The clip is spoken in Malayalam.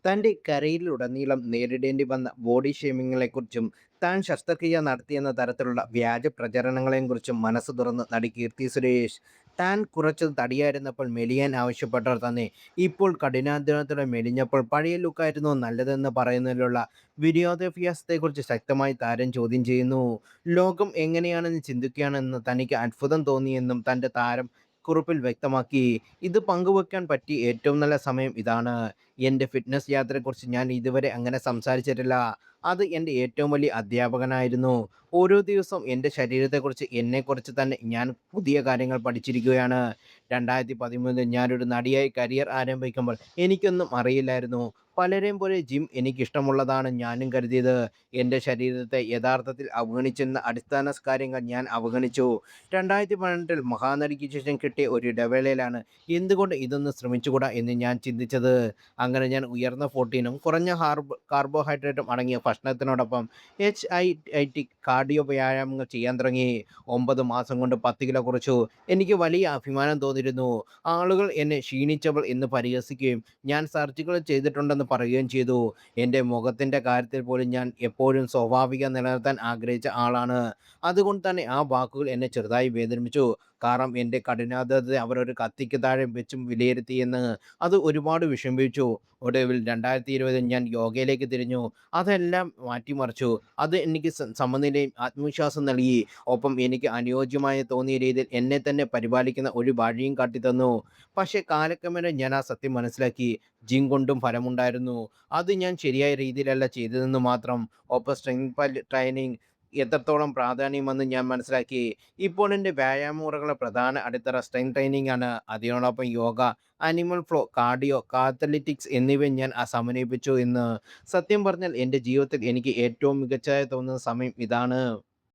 തന്റെ കരിയറിലുടനീളം നേരിടേണ്ടി വന്ന ബോഡി ഷേമിങ്ങിനെക്കുറിച്ചും താൻ ശസ്ത്രക്രിയ നടത്തിയെന്ന തരത്തിലുള്ള വ്യാജ പ്രചരണങ്ങളെക്കുറിച്ചും മനസ്സ് തുറന്ന് നടി കീർത്തി സുരേഷ്. താൻ കുറച്ച് തടിയായിരുന്നപ്പോൾ മെലിയാൻ ആവശ്യപ്പെട്ടവർ തന്നെ ഇപ്പോൾ കഠിനാധ്വാനത്തോടെ മെലിഞ്ഞപ്പോൾ പഴയ ലുക്കായിരുന്നു നല്ലതെന്ന് പറയുന്നതിലുള്ള വിരോധാഭാസത്തെക്കുറിച്ച് ശക്തമായി താരം ചോദ്യം ചെയ്യുന്നു. ലോകം എങ്ങനെയാണെന്ന് ചിന്തിക്കുകയാണെന്ന് തനിക്ക് അത്ഭുതം തോന്നിയെന്നും തന്റെ താരം കുറിപ്പിൽ വ്യക്തമാക്കി. ഇത് പങ്കുവെക്കാൻ പറ്റിയ ഏറ്റവും നല്ല സമയം ഇതാണ്. എൻ്റെ ഫിറ്റ്നസ് യാത്രയെക്കുറിച്ച് ഞാൻ ഇതുവരെ അങ്ങനെ സംസാരിച്ചിട്ടില്ല. അത് എൻ്റെ ഏറ്റവും വലിയ അധ്യാപകനായിരുന്നു. ഓരോ ദിവസവും എൻ്റെ ശരീരത്തെക്കുറിച്ച് എന്നെക്കുറിച്ച് തന്നെ ഞാൻ പുതിയ കാര്യങ്ങൾ പഠിച്ചിരിക്കുകയാണ്. 2013 ഞാനൊരു നടിയായി കരിയർ ആരംഭിക്കുമ്പോൾ എനിക്കൊന്നും അറിയില്ലായിരുന്നു. പലരെയും പോലെ ജിം എനിക്കിഷ്ടമുള്ളതാണ് ഞാനും കരുതിയത്. എൻ്റെ ശരീരത്തെ യഥാർത്ഥത്തിൽ അവഗണിച്ചെന്ന അടിസ്ഥാന കാര്യങ്ങൾ ഞാൻ അവഗണിച്ചു. 2018 മഹാനടിക്ക് ശേഷം കിട്ടിയ ഒരു ഇടവേളയിലാണ് എന്തുകൊണ്ട് ഇതൊന്ന് ശ്രമിച്ചുകൂടാ എന്ന് ഞാൻ ചിന്തിച്ചത്. അങ്ങനെ ഞാൻ ഉയർന്ന പ്രോട്ടീനും കുറഞ്ഞ കാർബോഹൈഡ്രേറ്റും അടങ്ങിയ ഭക്ഷണത്തിനോടൊപ്പം HIIT കാർഡിയോ വ്യായാമങ്ങൾ ചെയ്യാൻ തുടങ്ങി. 9 മാസം കൊണ്ട് 10 കിലോ കുറച്ചു. എനിക്ക് വലിയ അഭിമാനം തോന്നിയിരുന്നു. ആളുകൾ എന്നെ ക്ഷീണിച്ചവൾ എന്ന് പരിഹസിക്കുകയും ഞാൻ സർജറികൾ ചെയ്തിട്ടുണ്ടെന്ന് പറയുകയും ചെയ്തു. എൻ്റെ മുഖത്തിൻ്റെ കാര്യത്തിൽ പോലും ഞാൻ എപ്പോഴും സ്വാഭാവികത നിലനിർത്താൻ ആഗ്രഹിച്ച ആളാണ്. അതുകൊണ്ട് തന്നെ ആ വാക്കുകൾ എന്നെ ചെറുതായി വേദനിപ്പിച്ചു. കാരണം എൻ്റെ കഠിനാധ്വാനത്തെ അവർ ഒരു കത്തിക്ക് താഴെ വെച്ചും വിലയിരുത്തിയെന്ന്. അത് ഒരുപാട് വിഷമിപ്പിച്ചു. ഒടുവിൽ 2020 ഞാൻ യോഗയിലേക്ക് തിരിഞ്ഞു. അതെല്ലാം മാറ്റിമറിച്ചു. അത് എനിക്ക് സമനിലയും ആത്മവിശ്വാസം നൽകി. ഒപ്പം എനിക്ക് അനുയോജ്യമായി തോന്നിയ രീതിയിൽ എന്നെ തന്നെ പരിപാലിക്കുന്ന ഒരു വഴിയും കാട്ടിത്തന്നു. പക്ഷേ കാലക്രമേണ ഞാൻ ആ സത്യം മനസ്സിലാക്കി. ജിം കൊണ്ടും ഫലമുണ്ടായിരുന്നു. അത് ഞാൻ ശരിയായ രീതിയിലല്ല ചെയ്തതെന്ന് മാത്രം. ഒപ്പം സ്ട്രെങ്ത് ട്രെയിനിങ് എത്രത്തോളം പ്രാധാന്യമെന്ന് ഞാൻ മനസ്സിലാക്കി. ഇപ്പോൾ എൻ്റെ വ്യായാമ മുറകളുടെ പ്രധാന അടിത്തറ സ്ട്രെങ്ത് ട്രെയിനിങ് ആണ്. അതിനോടൊപ്പം yoga, animal flow, cardio, athletics എന്നിവയും ഞാൻ സമന്വയിപ്പിച്ചു എന്ന്. സത്യം പറഞ്ഞാൽ എൻ്റെ ജീവിതത്തിൽ എനിക്ക് ഏറ്റവും മികച്ചതായി തോന്നുന്ന സമയം ഇതാണ്.